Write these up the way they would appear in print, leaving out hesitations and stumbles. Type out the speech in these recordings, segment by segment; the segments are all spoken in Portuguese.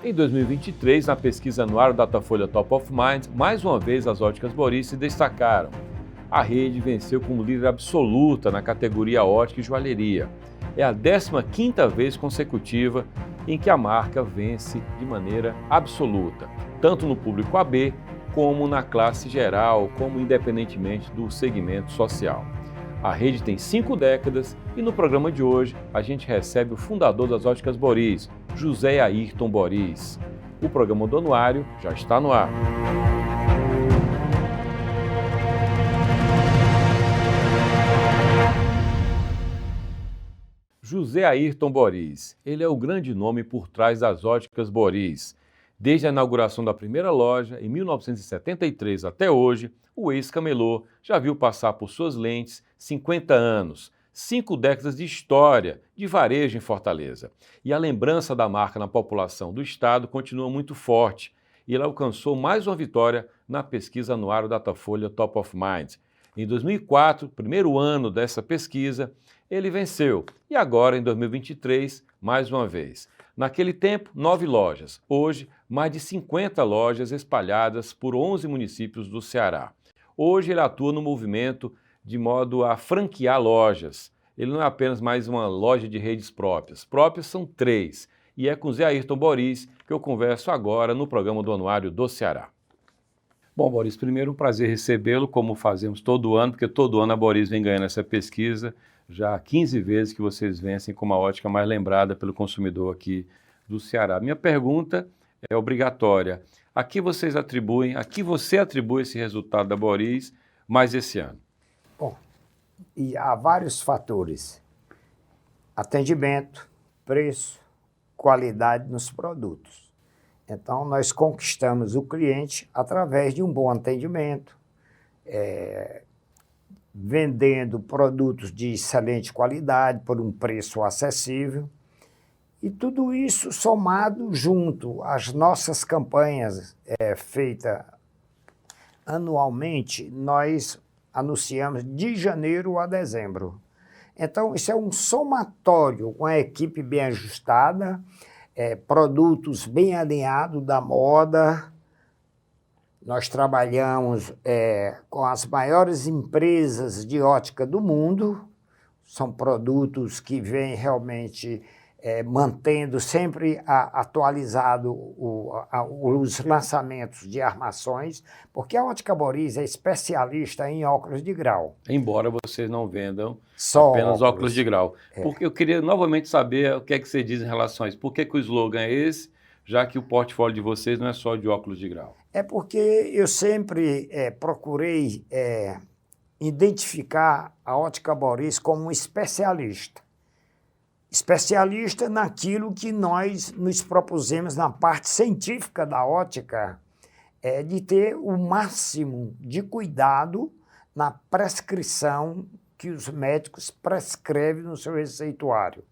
Em 2023, na pesquisa anual Datafolha Top of Mind, mais uma vez as óticas Boris se destacaram. A rede venceu como líder absoluta na categoria ótica e joalheria. É a 15ª vez consecutiva em que a marca vence de maneira absoluta, tanto no público AB, como na classe geral, como independentemente do segmento social. A rede tem 5 décadas e no programa de hoje a gente recebe o fundador das óticas Boris, José Ayrton Boris. O programa do Anuário já está no ar. José Ayrton Boris, ele é o grande nome por trás das óticas Boris. Desde a inauguração da primeira loja, em 1973 até hoje, o ex-camelô já viu passar por suas lentes 50 anos, 5 décadas de história de varejo em Fortaleza. E a lembrança da marca na população do estado continua muito forte, e ele alcançou mais uma vitória na pesquisa anual Datafolha Top of Mind. Em 2004, primeiro ano dessa pesquisa, ele venceu. E agora, em 2023, mais uma vez. Naquele tempo, 9 lojas. Hoje, mais de 50 lojas espalhadas por 11 municípios do Ceará. Hoje, ele atua no movimento de modo a franquear lojas. Ele não é apenas mais uma loja de redes próprias. Próprias são 3. E é com Zé Ayrton Boris que eu converso agora no programa do Anuário do Ceará. Bom, Boris, primeiro um prazer recebê-lo, como fazemos todo ano, porque todo ano a Boris vem ganhando essa pesquisa. Já há 15 vezes que vocês vencem como a ótica mais lembrada pelo consumidor aqui do Ceará. Minha pergunta é obrigatória. A que você atribui esse resultado da Boris mais esse ano? Bom, e há vários fatores. Atendimento, preço, qualidade nos produtos. Então, nós conquistamos o cliente através de um bom atendimento, vendendo produtos de excelente qualidade por um preço acessível. E tudo isso somado junto às nossas campanhas feitas anualmente, nós anunciamos de janeiro a dezembro. Então, isso é um somatório com a equipe bem ajustada, produtos bem alinhados da moda. Nós trabalhamos com as maiores empresas de ótica do mundo. São produtos que vêm realmente mantendo sempre atualizado os lançamentos de armações, porque a Ótica Boris é especialista em óculos de grau. Embora vocês não vendam só apenas óculos de grau. Porque eu queria novamente saber o que é que você diz em relação a isso. Por que o slogan é esse, já que o portfólio de vocês não é só de óculos de grau? É porque eu sempre procurei identificar a Ótica Boris como um especialista. Especialista naquilo que nós nos propusemos na parte científica da ótica, de ter o máximo de cuidado na prescrição que os médicos prescrevem no seu receituário.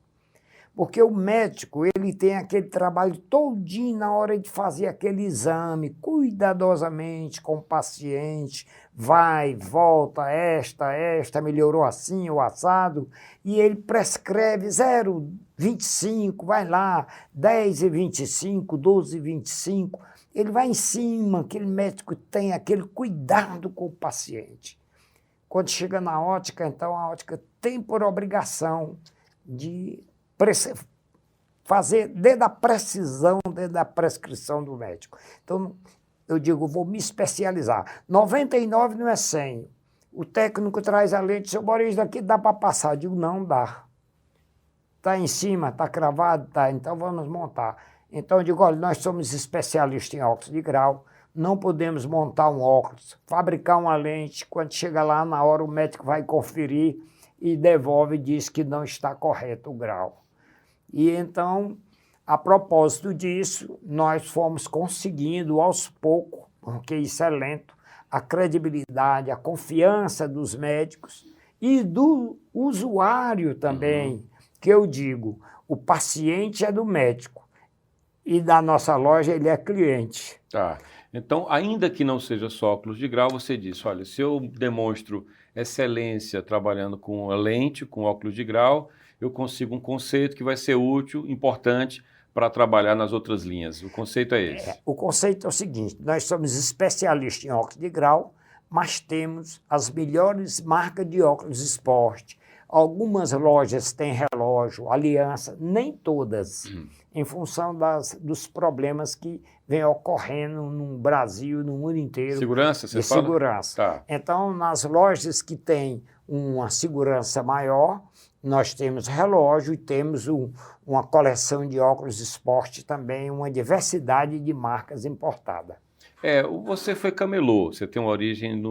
Porque o médico, ele tem aquele trabalho todinho na hora de fazer aquele exame, cuidadosamente com o paciente, vai, volta, esta, melhorou assim, o assado, e ele prescreve 0,25, vai lá, 10,25, 12,25, ele vai em cima, aquele médico tem aquele cuidado com o paciente. Quando chega na ótica, então a ótica tem por obrigação de fazer desde a precisão, desde a prescrição do médico. Então, eu digo, vou me especializar. 99 não é 100. O técnico traz a lente, seu Boris, daqui dá para passar. Eu digo, não dá. Está em cima, está cravado? Tá, então vamos montar. Então eu digo, olha, nós somos especialistas em óculos de grau, não podemos montar um óculos, fabricar uma lente, quando chega lá na hora o médico vai conferir e devolve e diz que não está correto o grau. E então, a propósito disso, nós fomos conseguindo aos poucos, porque isso é lento, a credibilidade, a confiança dos médicos e do usuário também, que eu digo, o paciente é do médico e da nossa loja ele é cliente. Tá. Então, ainda que não seja só óculos de grau, você disse, olha, se eu demonstro excelência trabalhando com a lente, com óculos de grau, eu consigo um conceito que vai ser útil, importante para trabalhar nas outras linhas? O conceito é esse? O conceito é o seguinte, nós somos especialistas em óculos de grau, mas temos as melhores marcas de óculos esporte. Algumas lojas têm relógio, aliança, nem todas, em função dos problemas que vêm ocorrendo no Brasil, no mundo inteiro. Segurança, você de fala? Segurança. Tá. Então, nas lojas que têm uma segurança maior, nós temos relógio e temos uma coleção de óculos esporte também, uma diversidade de marcas importadas. Você foi camelô, você tem uma origem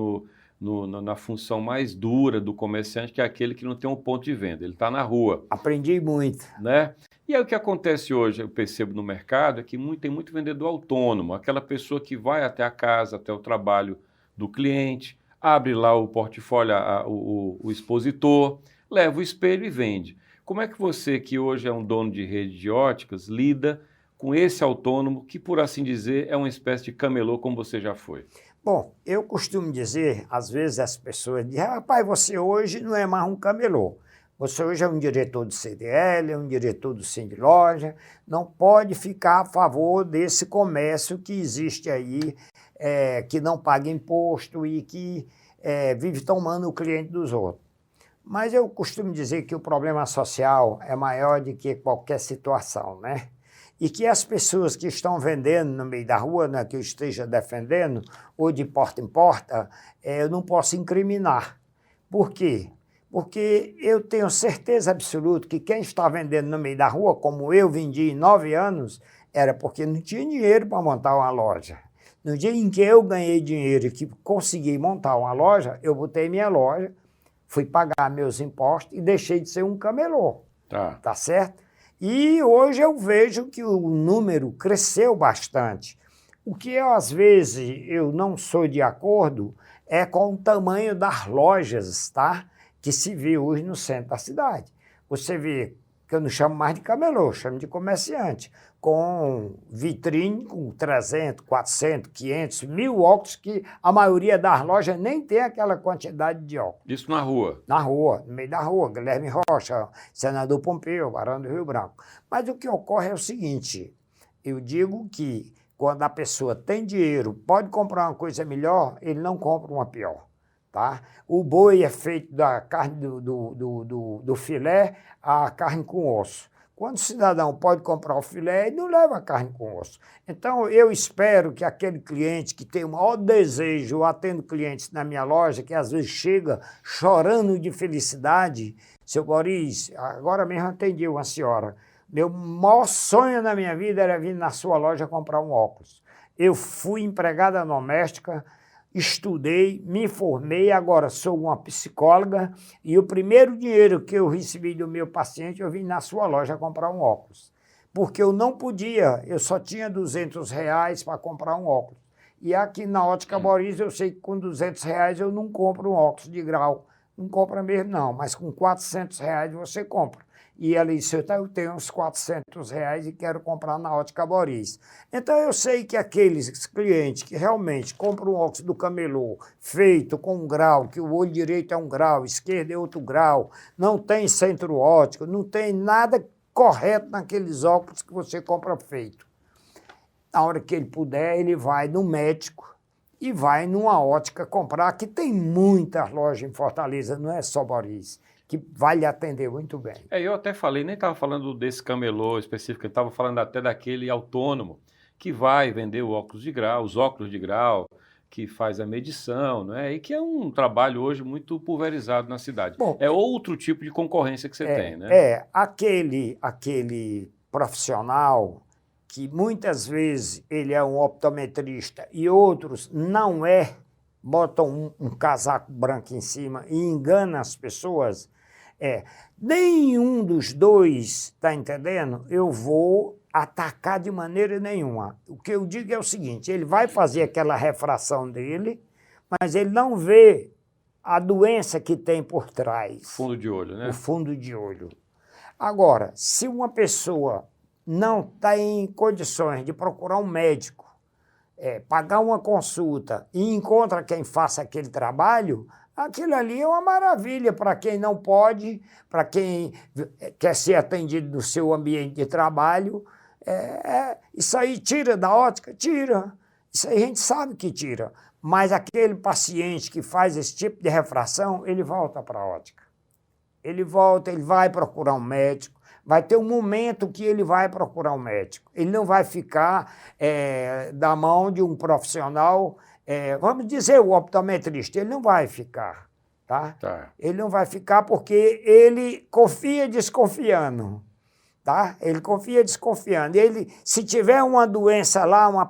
na função mais dura do comerciante, que é aquele que não tem um ponto de venda, ele está na rua. Aprendi muito. Né? E aí o que acontece hoje, eu percebo no mercado, é que tem muito vendedor autônomo, aquela pessoa que vai até a casa, até o trabalho do cliente, abre lá o portfólio, o expositor, leva o espelho e vende. Como é que você, que hoje é um dono de rede de óticas, lida com esse autônomo que, por assim dizer, é uma espécie de camelô como você já foi? Bom, eu costumo dizer, às vezes as pessoas dizem, rapaz, você hoje não é mais um camelô. Você hoje é um diretor do CDL, é um diretor do Cine de Loja, não pode ficar a favor desse comércio que existe aí, que não paga imposto e que vive tomando o cliente dos outros. Mas eu costumo dizer que o problema social é maior do que qualquer situação, né? E que as pessoas que estão vendendo no meio da rua, né, que eu esteja defendendo, ou de porta em porta, eu não posso incriminar. Por quê? Porque eu tenho certeza absoluta que quem está vendendo no meio da rua, como eu vendi em 9 anos, era porque não tinha dinheiro para montar uma loja. No dia em que eu ganhei dinheiro e que consegui montar uma loja, eu botei minha loja, fui pagar meus impostos e deixei de ser um camelô. Tá certo? E hoje eu vejo que o número cresceu bastante. O que eu, às vezes, eu não sou de acordo é com o tamanho das lojas, tá? Que se vê hoje no centro da cidade. Você vê que eu não chamo mais de camelô, chamo de comerciante, com vitrine com 300, 400, 500, 1000 óculos, que a maioria das lojas nem tem aquela quantidade de óculos. Isso na rua? Na rua, no meio da rua, Guilherme Rocha, Senador Pompeu, Barão do Rio Branco. Mas o que ocorre é o seguinte, eu digo que quando a pessoa tem dinheiro, pode comprar uma coisa melhor, ele não compra uma pior. Tá? O boi é feito da carne do filé à carne com osso. Quando o cidadão pode comprar o filé, ele não leva a carne com osso. Então, eu espero que aquele cliente que tem o maior desejo, eu atendo clientes na minha loja, que às vezes chega chorando de felicidade. Seu Boris, agora mesmo atendi uma senhora. Meu maior sonho na minha vida era vir na sua loja comprar um óculos. Eu fui empregada doméstica, estudei, me formei, agora sou uma psicóloga e o primeiro dinheiro que eu recebi do meu paciente, eu vim na sua loja comprar um óculos. Porque eu não podia, eu só tinha R$200 para comprar um óculos. E aqui na Ótica Boris eu sei que com R$200 eu não compro um óculos de grau. Não compra mesmo não, mas com R$400 você compra. E ela disse, eu tenho uns R$400 e quero comprar na Ótica Boris. Então eu sei que aqueles clientes que realmente compram um óculos do camelô feito com um grau, que o olho direito é um grau, esquerdo é outro grau, não tem centro óptico, não tem nada correto naqueles óculos que você compra feito. Na hora que ele puder, ele vai no médico e vai numa ótica comprar, que tem muitas lojas em Fortaleza, não é só Boris, que vai lhe atender muito bem. Eu até falei, nem estava falando desse camelô específico, eu estava falando até daquele autônomo que vai vender o óculos de grau, os óculos de grau, que faz a medição, né? E que é um trabalho hoje muito pulverizado na cidade. Bom, é outro tipo de concorrência que você tem, né? Aquele profissional que muitas vezes ele é um optometrista e outros não é, botam um casaco branco em cima e engana as pessoas, nenhum dos dois, tá entendendo? Eu vou atacar de maneira nenhuma. O que eu digo é o seguinte, ele vai fazer aquela refração dele, mas ele não vê a doença que tem por trás. Fundo de olho, né? O fundo de olho. Agora, se uma pessoa não está em condições de procurar um médico, pagar uma consulta e encontra quem faça aquele trabalho, aquilo ali é uma maravilha para quem não pode, para quem quer ser atendido no seu ambiente de trabalho, Isso aí tira da ótica? Tira. Isso aí a gente sabe que tira. Mas aquele paciente que faz esse tipo de refração, ele volta para a ótica. Ele volta, ele vai procurar um médico. Vai ter um momento que ele vai procurar um médico. Ele não vai ficar da mão de um profissional, vamos dizer, o optometrista. Ele não vai ficar, tá? Ele não vai ficar porque ele confia desconfiando. Tá? Ele confia desconfiando. Ele, se tiver uma doença lá, um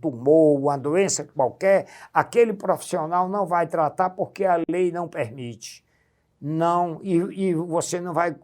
tumor, uma doença qualquer, aquele profissional não vai tratar porque a lei não permite. Não, e você não vai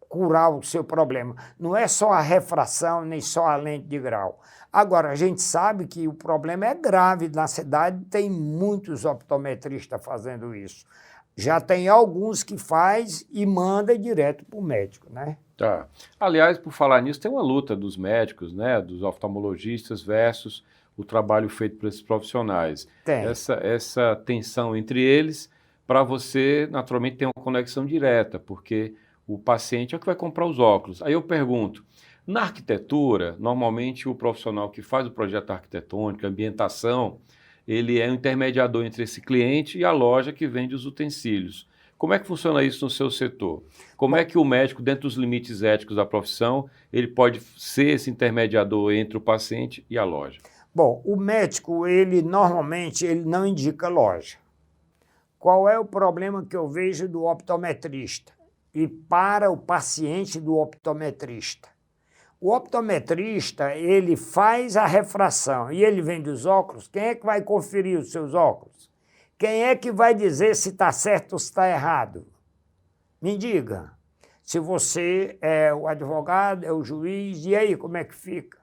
curar o seu problema. Não é só a refração, nem só a lente de grau. Agora, a gente sabe que o problema é grave. Na cidade tem muitos optometristas fazendo isso. Já tem alguns que faz e manda direto para o médico, né? Tá. Aliás, por falar nisso, tem uma luta dos médicos, né, dos oftalmologistas versus o trabalho feito por esses profissionais. Tem. Essa tensão entre eles, para você, naturalmente, tem uma conexão direta, porque o paciente é o que vai comprar os óculos. Aí eu pergunto, na arquitetura, normalmente o profissional que faz o projeto arquitetônico, ambientação, ele é um intermediador entre esse cliente e a loja que vende os utensílios. Como é que funciona isso no seu setor? Como é que o médico, dentro dos limites éticos da profissão, ele pode ser esse intermediador entre o paciente e a loja? Bom, o médico, normalmente, ele não indica loja. Qual é o problema que eu vejo do optometrista e para o paciente do optometrista? O optometrista, ele faz a refração e ele vende os óculos. Quem é que vai conferir os seus óculos? Quem é que vai dizer se está certo ou se está errado? Me diga. Se você é o advogado, é o juiz, e aí, como é que fica?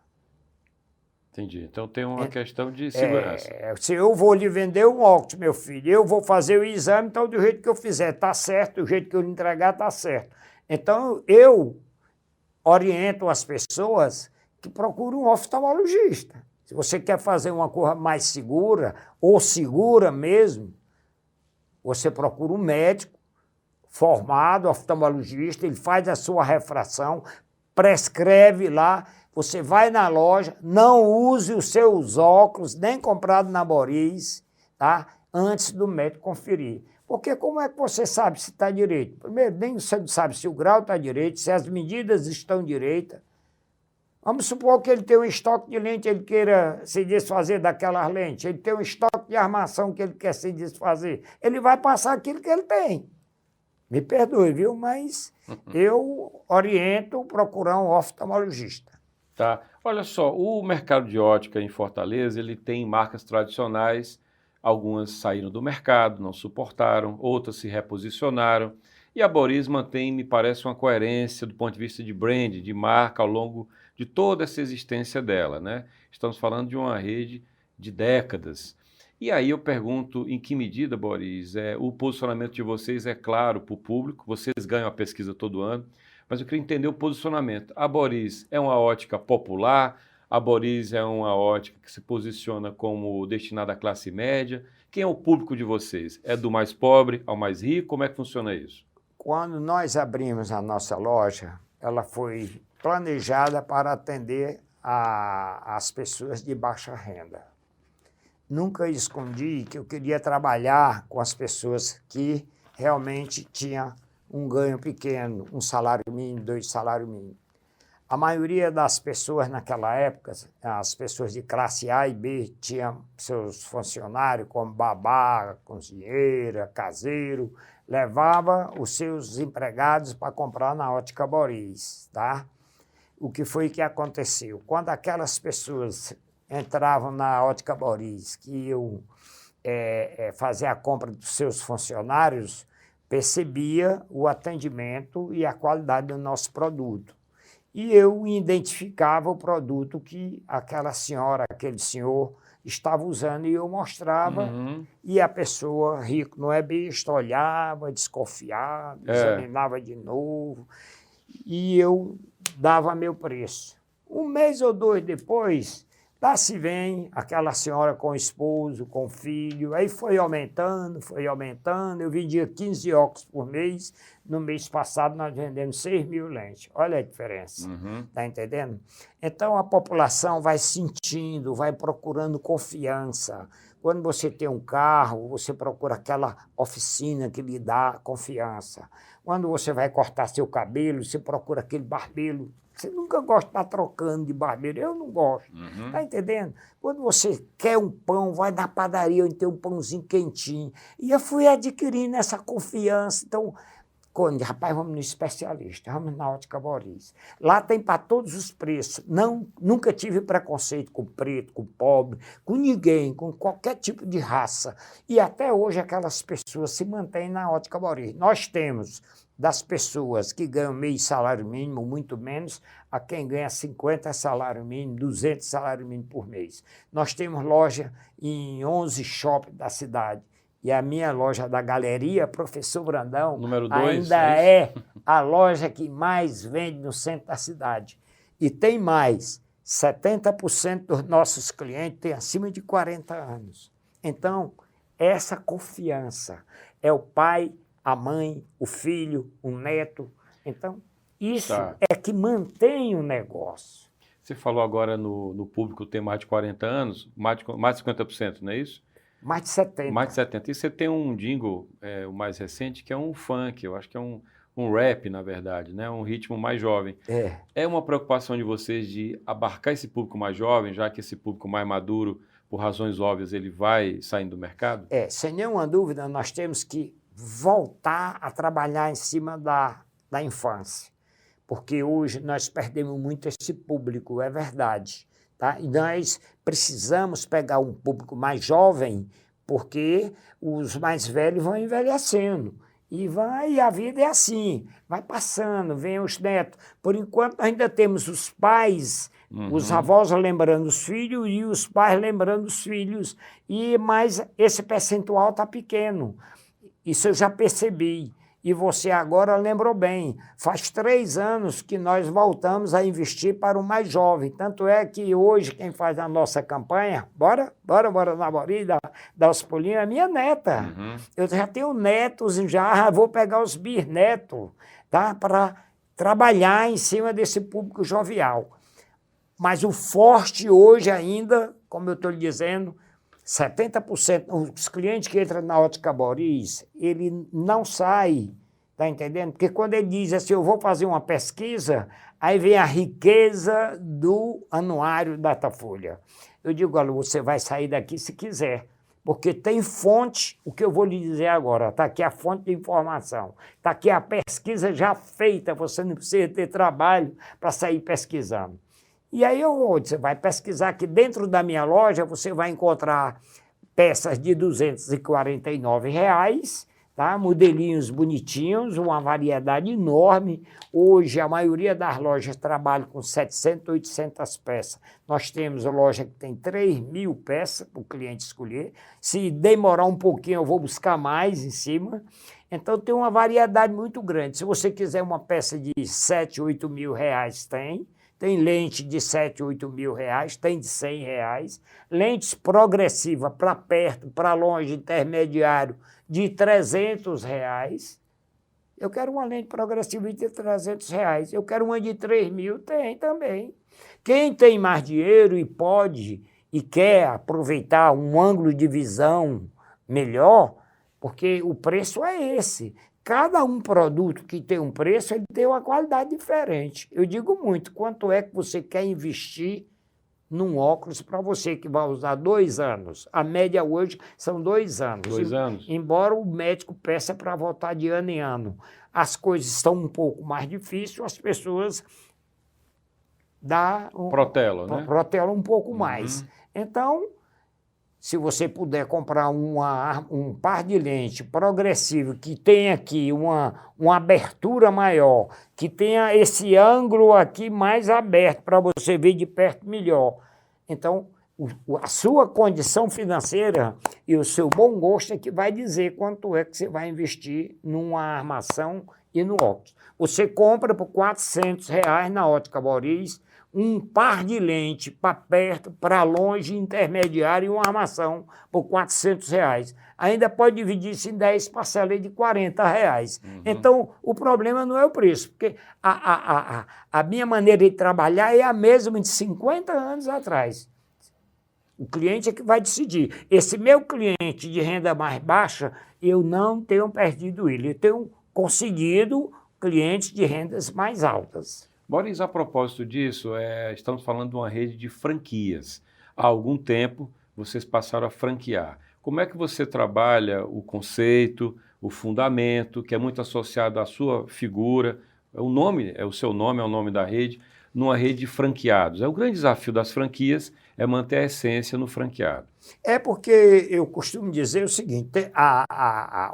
Entendi. Então tem uma questão de segurança. Se eu vou lhe vender um óculos, meu filho, eu vou fazer o exame, então do jeito que eu fizer está certo, do jeito que eu lhe entregar está certo. Então eu oriento as pessoas que procuram um oftalmologista. Se você quer fazer uma coisa mais segura, ou segura mesmo, você procura um médico formado, oftalmologista, ele faz a sua refração, prescreve lá, você vai na loja, não use os seus óculos, nem comprado na Boris, tá? Antes do médico conferir. Porque como é que você sabe se está direito? Primeiro, nem você sabe se o grau está direito, se as medidas estão direitas. Vamos supor que ele tem um estoque de lente, ele queira se desfazer daquelas lentes, ele tem um estoque de armação que ele quer se desfazer. Ele vai passar aquilo que ele tem. Me perdoe, viu? Mas eu oriento procurar um oftalmologista. Tá. Olha só, o mercado de ótica em Fortaleza, ele tem marcas tradicionais. Algumas saíram do mercado, não suportaram, outras se reposicionaram. E a Boris mantém, me parece, uma coerência do ponto de vista de brand, de marca, ao longo de toda essa existência dela, né? Estamos falando de uma rede de décadas. E aí eu pergunto, em que medida, Boris, o posicionamento de vocês é claro para o público, vocês ganham a pesquisa todo ano, mas eu queria entender o posicionamento. A Boris é uma ótica popular? A Boris é uma ótica que se posiciona como destinada à classe média? Quem é o público de vocês? É do mais pobre ao mais rico? Como é que funciona isso? Quando nós abrimos a nossa loja, ela foi planejada para atender as pessoas de baixa renda. Nunca escondi que eu queria trabalhar com as pessoas que realmente tinham um ganho pequeno, um salário mínimo, 2 salários mínimos. A maioria das pessoas naquela época, as pessoas de classe A e B, tinham seus funcionários como babá, cozinheira, caseiro, levava os seus empregados para comprar na Ótica Boris, tá? O que foi que aconteceu? Quando aquelas pessoas entravam na Ótica Boris, que iam fazer a compra dos seus funcionários, percebia o atendimento e a qualidade do nosso produto. E eu identificava o produto que aquela senhora, aquele senhor estava usando e eu mostrava. E a pessoa, rico não é besta, olhava, desconfiava, examinava de novo e eu dava meu preço. 1 mês ou 2 depois, Lá se vem aquela senhora com o esposo, com o filho, aí foi aumentando, eu vendia 15 óculos por mês, no mês passado nós vendemos 6.000 lentes, olha a diferença, tá entendendo? Então a população vai sentindo, vai procurando confiança. Quando você tem um carro, você procura aquela oficina que lhe dá confiança. Quando você vai cortar seu cabelo, você procura aquele barbeiro. Você nunca gosta de estar trocando de barbeiro, eu não gosto, tá entendendo? Quando você quer um pão, vai na padaria onde tem um pãozinho quentinho. E eu fui adquirindo essa confiança, então... Rapaz, vamos no especialista, vamos na Ótica Boris. Lá tem para todos os preços. Nunca tive preconceito com preto, com pobre, com ninguém, com qualquer tipo de raça. E até hoje aquelas pessoas se mantêm na Ótica Boris. Nós temos das pessoas que ganham meio salário mínimo, muito menos, a quem ganha 50 salário mínimo, 200 salário mínimo por mês. Nós temos loja em 11 shoppings da cidade. E a minha loja da Galeria, Professor Brandão, Número 2, ainda é a loja que mais vende no centro da cidade. E tem mais, 70% dos nossos clientes têm acima de 40 anos. Então, essa confiança é o pai, a mãe, o filho, o neto. Então, isso é que mantém o negócio. Você falou agora no público tem mais de 40 anos, mais de 50%, não é isso? Mais de 70. Mais de 70. E você tem um jingle, o mais recente, que é um funk, eu acho que é um rap, na verdade, né? Um ritmo mais jovem. É uma preocupação de vocês de abarcar esse público mais jovem, já que esse público mais maduro, por razões óbvias, ele vai saindo do mercado? Sem nenhuma dúvida, nós temos que voltar a trabalhar em cima da infância, porque hoje nós perdemos muito esse público, é verdade. Tá? E nós precisamos pegar um público mais jovem, porque os mais velhos vão envelhecendo. E a vida é assim, vai passando, vem os netos. Por enquanto, ainda temos os pais, os avós lembrando os filhos e os pais lembrando os filhos. Mas esse percentual está pequeno. Isso eu já percebi. E você agora lembrou bem, faz 3 anos que nós voltamos a investir para o mais jovem. Tanto é que hoje quem faz a nossa campanha, bora na Boris, dar os pulinhos, é minha neta. Eu já tenho netos, já vou pegar os bisnetos, tá? Para trabalhar em cima desse público jovial. Mas o forte hoje ainda, como eu estou lhe dizendo, 70% dos clientes que entram na Ótica Boris, ele não sai, tá entendendo? Porque quando ele diz assim, eu vou fazer uma pesquisa, aí vem a riqueza do anuário Datafolha. Eu digo, olha, você vai sair daqui se quiser, porque tem fonte, o que eu vou lhe dizer agora, está aqui a fonte de informação, está aqui a pesquisa já feita, você não precisa ter trabalho para sair pesquisando. E aí você vai pesquisar aqui dentro da minha loja, você vai encontrar peças de R$ 249, tá? Modelinhos bonitinhos, uma variedade enorme. Hoje a maioria das lojas trabalha com 700, 800 peças. Nós temos loja que tem 3.000 peças para o cliente escolher. Se demorar um pouquinho eu vou buscar mais em cima. Então tem uma variedade muito grande. Se você quiser uma peça de 7, 8 mil reais, tem lente de 7, 8 mil reais, tem de 100 reais, lentes progressivas para perto, para longe, intermediário, de 300 reais. Eu quero uma lente progressiva de 300 reais. Eu quero uma de 3 mil, tem também. Quem tem mais dinheiro e pode e quer aproveitar um ângulo de visão melhor, porque o preço é esse. Cada produto que tem um preço, ele tem uma qualidade diferente. Eu digo muito, quanto é que você quer investir num óculos para você que vai usar 2 anos? A média hoje são 2 anos. 2 anos. Embora o médico peça para voltar de ano em ano. As coisas estão um pouco mais difíceis, as pessoas protelam um pouco mais. Então, se você puder comprar um par de lente progressivo que tenha aqui uma abertura maior, que tenha esse ângulo aqui mais aberto para você ver de perto melhor. Então, a sua condição financeira e o seu bom gosto é que vai dizer quanto é que você vai investir numa armação e no óculos. Você compra por R$ 400 na Ótica Boris, um par de lente para perto, para longe, intermediário e uma armação por R$ 400. Ainda pode dividir isso em 10 parcelas de R$ 40. Então, o problema não é o preço, porque a minha maneira de trabalhar é a mesma de 50 anos atrás. O cliente é que vai decidir. Esse meu cliente de renda mais baixa, eu não tenho perdido ele. Eu tenho conseguido clientes de rendas mais altas. Boris, a propósito disso, estamos falando de uma rede de franquias. Há algum tempo, vocês passaram a franquear. Como é que você trabalha o conceito, o fundamento, que é muito associado à sua figura, o seu nome é o nome da rede, numa rede de franqueados? O grande desafio das franquias é manter a essência no franqueado. É porque eu costumo dizer o seguinte,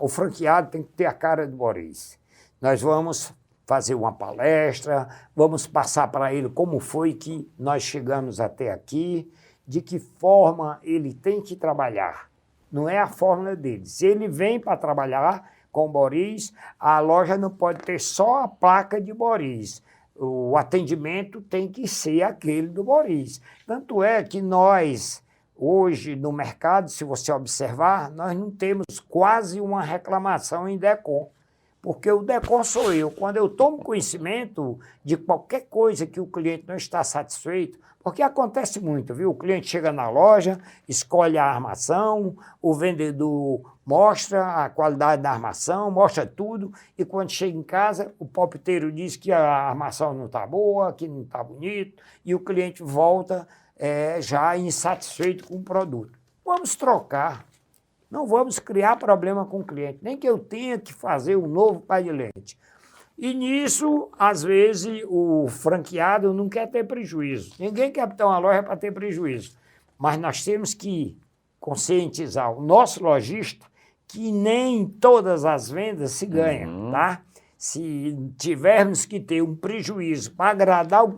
o franqueado tem que ter a cara do Boris. Nós vamos fazer uma palestra, vamos passar para ele como foi que nós chegamos até aqui, de que forma ele tem que trabalhar. Não é a fórmula dele. Se ele vem para trabalhar com o Boris, a loja não pode ter só a placa de Boris. O atendimento tem que ser aquele do Boris. Tanto é que nós, hoje, no mercado, se você observar, nós não temos quase uma reclamação em Decom. Porque o Decom sou eu. Quando eu tomo conhecimento de qualquer coisa que o cliente não está satisfeito, porque acontece muito, viu? O cliente chega na loja, escolhe a armação, o vendedor mostra a qualidade da armação, mostra tudo, e quando chega em casa, o palpiteiro diz que a armação não está boa, que não está bonito, e o cliente volta já insatisfeito com o produto. Vamos trocar. Não vamos criar problema com o cliente, nem que eu tenha que fazer um novo par de lente. E nisso, às vezes, o franqueado não quer ter prejuízo. Ninguém quer ter uma loja para ter prejuízo. Mas nós temos que conscientizar o nosso lojista que nem todas as vendas se ganham, tá? Se tivermos que ter um prejuízo para agradar o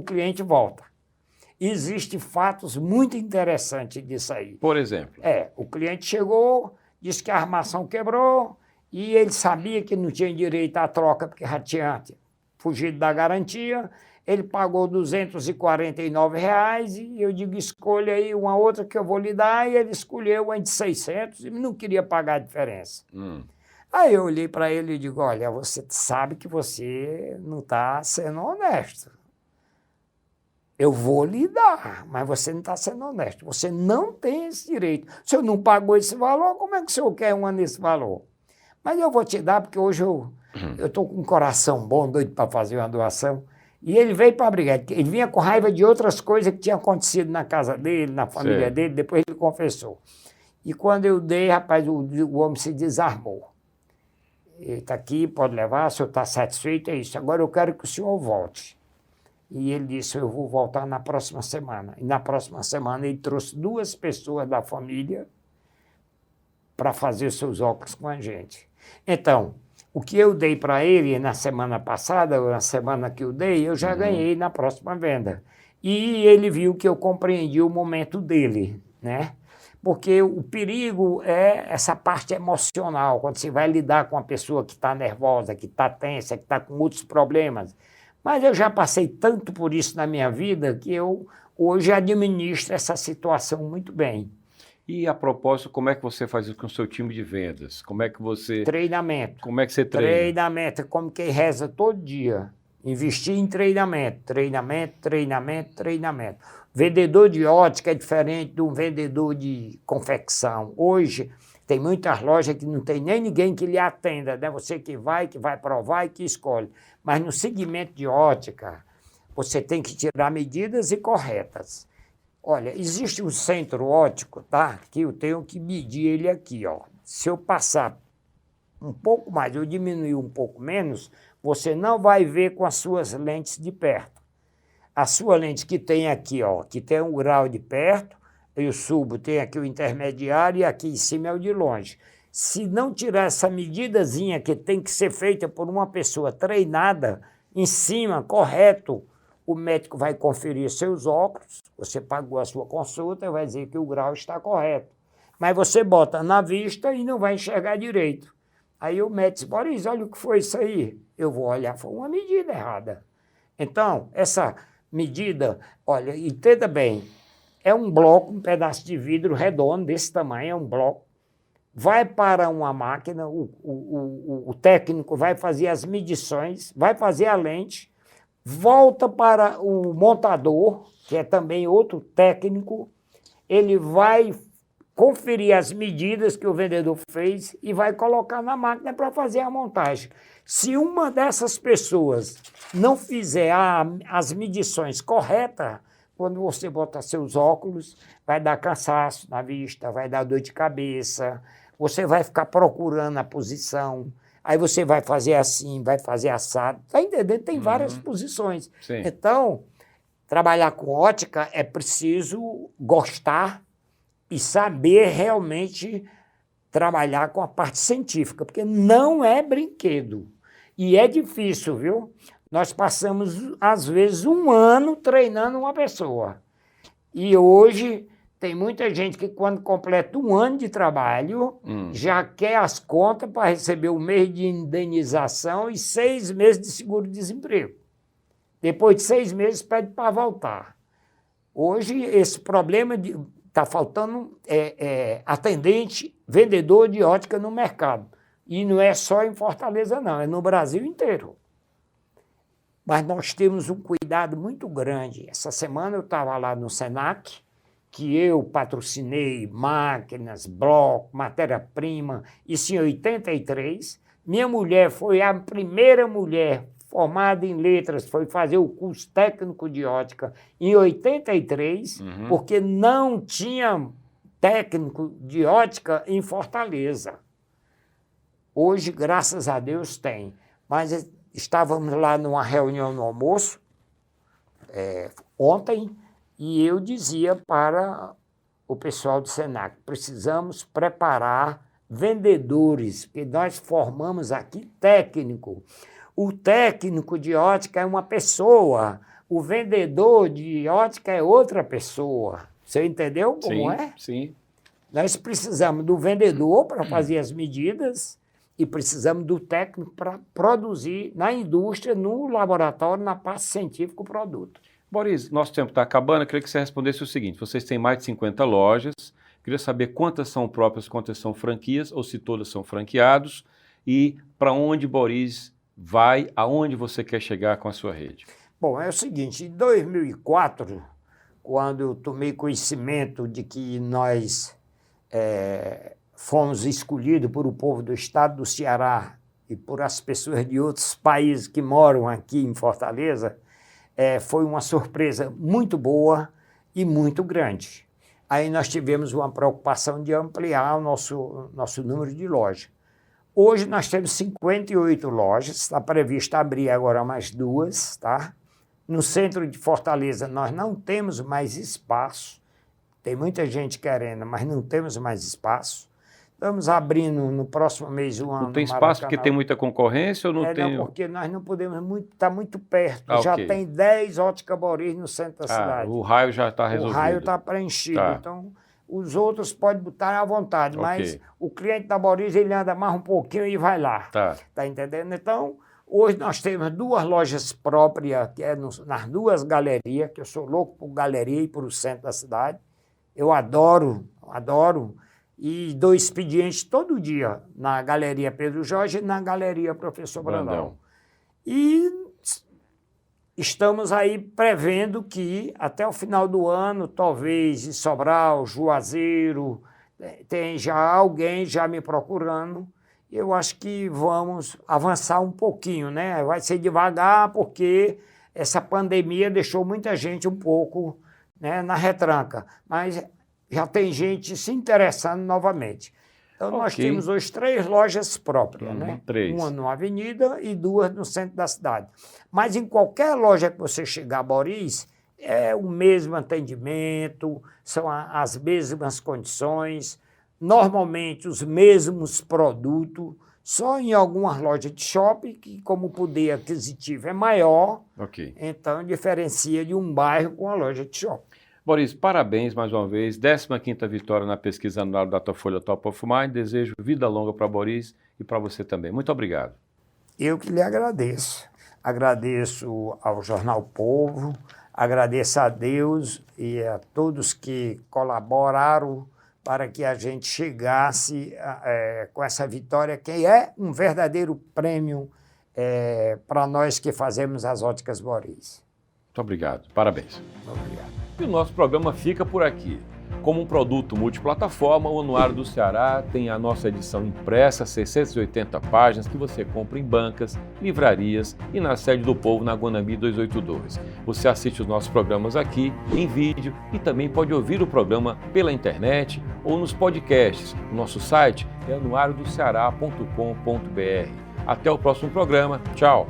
cliente volta. Existem fatos muito interessantes disso aí. Por exemplo? O cliente chegou, disse que a armação quebrou e ele sabia que não tinha direito à troca porque já tinha fugido da garantia. Ele pagou R$ 249 e eu digo, escolha aí uma outra que eu vou lhe dar, e ele escolheu uma de 600 e não queria pagar a diferença. Aí eu olhei para ele e digo, olha, você sabe que você não está sendo honesto. Eu vou lhe dar, mas você não está sendo honesto. Você não tem esse direito. O senhor não pagou esse valor, como é que o senhor quer uma nesse valor? Mas eu vou te dar, porque hoje eu estou com um coração bom, doido para fazer uma doação. E ele veio para brigar. Ele vinha com raiva de outras coisas que tinham acontecido na casa dele, na família dele, depois ele confessou. E quando eu dei, rapaz, o homem se desarmou. Ele está aqui, pode levar, o senhor está satisfeito, é isso. Agora eu quero que o senhor volte. E ele disse, eu vou voltar na próxima semana. E na próxima semana ele trouxe 2 pessoas da família para fazer seus óculos com a gente. Então, o que eu dei para ele na semana passada, ou na semana que eu dei, eu já ganhei na próxima venda. E ele viu que eu compreendi o momento dele, né? Porque o perigo é essa parte emocional, quando você vai lidar com uma pessoa que está nervosa, que está tensa, que está com muitos problemas. Mas eu já passei tanto por isso na minha vida que eu hoje administro essa situação muito bem. E a propósito, como é que você faz isso com o seu time de vendas? Como é que você... Treinamento. Como é que você treina? Treinamento, como quem reza todo dia. Investir em treinamento, treinamento, treinamento, treinamento. Vendedor de ótica é diferente de um vendedor de confecção. Hoje tem muitas lojas que não tem nem ninguém que lhe atenda, né? Você que vai provar e que escolhe. Mas no segmento de ótica, você tem que tirar medidas e corretas. Olha, existe um centro óptico, tá? Que eu tenho que medir ele aqui, ó. Se eu passar um pouco mais, eu diminuir um pouco menos, você não vai ver com as suas lentes de perto. A sua lente que tem aqui, ó, que tem 1 grau de perto, eu subo, tem aqui o intermediário e aqui em cima é o de longe. Se não tirar essa medidazinha que tem que ser feita por uma pessoa treinada, em cima, correto, o médico vai conferir seus óculos, você pagou a sua consulta, vai dizer que o grau está correto. Mas você bota na vista e não vai enxergar direito. Aí o médico diz, Boris, olha o que foi isso aí. Eu vou olhar, foi uma medida errada. Então, essa medida, olha, entenda bem, é um bloco, um pedaço de vidro redondo desse tamanho, é um bloco, vai para uma máquina, o técnico vai fazer as medições, vai fazer a lente, volta para o montador, que é também outro técnico, ele vai conferir as medidas que o vendedor fez e vai colocar na máquina para fazer a montagem. Se uma dessas pessoas não fizer as medições corretas, quando você botar seus óculos, vai dar cansaço na vista, vai dar dor de cabeça, você vai ficar procurando a posição, aí você vai fazer assim, vai fazer assado. Está entendendo? Tem várias posições. Sim. Então, trabalhar com ótica é preciso gostar e saber realmente trabalhar com a parte científica, porque não é brinquedo. E é difícil, viu? Nós passamos, às vezes, 1 ano treinando uma pessoa. E hoje tem muita gente que, quando completa 1 ano de trabalho, já quer as contas para receber 1 mês de indenização e 6 meses de seguro-desemprego. Depois de 6 meses, pede para voltar. Hoje, esse problema está faltando atendente, vendedor de ótica no mercado. E não é só em Fortaleza, não, é no Brasil inteiro. Mas nós temos um cuidado muito grande. Essa semana eu estava lá no Senac, que eu patrocinei máquinas, bloco, matéria-prima, isso em 83. Minha mulher foi a primeira mulher formada em letras, foi fazer o curso técnico de ótica em 83, porque não tinha técnico de ótica em Fortaleza. Hoje, graças a Deus, tem. Mas estávamos lá numa reunião no almoço, ontem, e eu dizia para o pessoal do Senac, precisamos preparar vendedores, porque nós formamos aqui técnico. O técnico de ótica é uma pessoa, o vendedor de ótica é outra pessoa. Você entendeu como é? Sim. Nós precisamos do vendedor para fazer as medidas e precisamos do técnico para produzir na indústria, no laboratório, na parte científica, o produto. Boris, nosso tempo está acabando, eu queria que você respondesse o seguinte, vocês têm mais de 50 lojas, queria saber quantas são próprias, quantas são franquias, ou se todas são franqueados, e para onde Boris vai, aonde você quer chegar com a sua rede? Bom, é o seguinte, em 2004, quando eu tomei conhecimento de que nós fomos escolhidos por o povo do estado do Ceará e por as pessoas de outros países que moram aqui em Fortaleza, foi uma surpresa muito boa e muito grande. Aí nós tivemos uma preocupação de ampliar o nosso número de lojas. Hoje nós temos 58 lojas, está previsto abrir agora mais 2, tá? No centro de Fortaleza nós não temos mais espaço, tem muita gente querendo, mas não temos mais espaço. Estamos abrindo no próximo mês um ano. Não tem espaço porque tem muita concorrência ou não tem? Não, porque nós não podemos está muito perto. Já tem 10 óticas Boris no centro da cidade. O raio já está resolvido. O raio está preenchido. Tá. Então, os outros podem botar à vontade, mas o cliente da Boris, ele anda mais um pouquinho e vai lá. Tá entendendo? Então, hoje nós temos 2 lojas próprias, que é nas 2 galerias, que eu sou louco por galeria e por o centro da cidade. Eu adoro. E dou expediente todo dia na Galeria Pedro Jorge e na Galeria Professor Brandão. E estamos aí prevendo que até o final do ano, talvez em Sobral, Juazeiro, tem já alguém já me procurando. Eu acho que vamos avançar um pouquinho, né? Vai ser devagar porque essa pandemia deixou muita gente um pouco, né, na retranca. Mas já tem gente se interessando novamente. Então, nós temos hoje 3 lojas próprias, né? 3. Uma numa avenida e 2 no centro da cidade. Mas em qualquer loja que você chegar, Boris, é o mesmo atendimento, são as mesmas condições, normalmente os mesmos produtos, só em algumas lojas de shopping, que como o poder aquisitivo é maior, então diferencia de um bairro com uma loja de shopping. Boris, parabéns mais uma vez, 15ª vitória na pesquisa anual da Datafolha Top of Mind, desejo vida longa para Boris e para você também. Muito obrigado. Eu que lhe agradeço. Agradeço ao Jornal Povo, Agradeço a Deus e a todos que colaboraram para que a gente chegasse com essa vitória, que é um verdadeiro prêmio para nós que fazemos as Óticas Boris. Muito obrigado, parabéns. Obrigado. E o nosso programa fica por aqui. Como um produto multiplataforma, o Anuário do Ceará tem a nossa edição impressa, 680 páginas, que você compra em bancas, livrarias e na sede do Povo, na Guanambi 282. Você assiste os nossos programas aqui, em vídeo, e também pode ouvir o programa pela internet ou nos podcasts. O nosso site é anuariodoceará.com.br. Até o próximo programa. Tchau!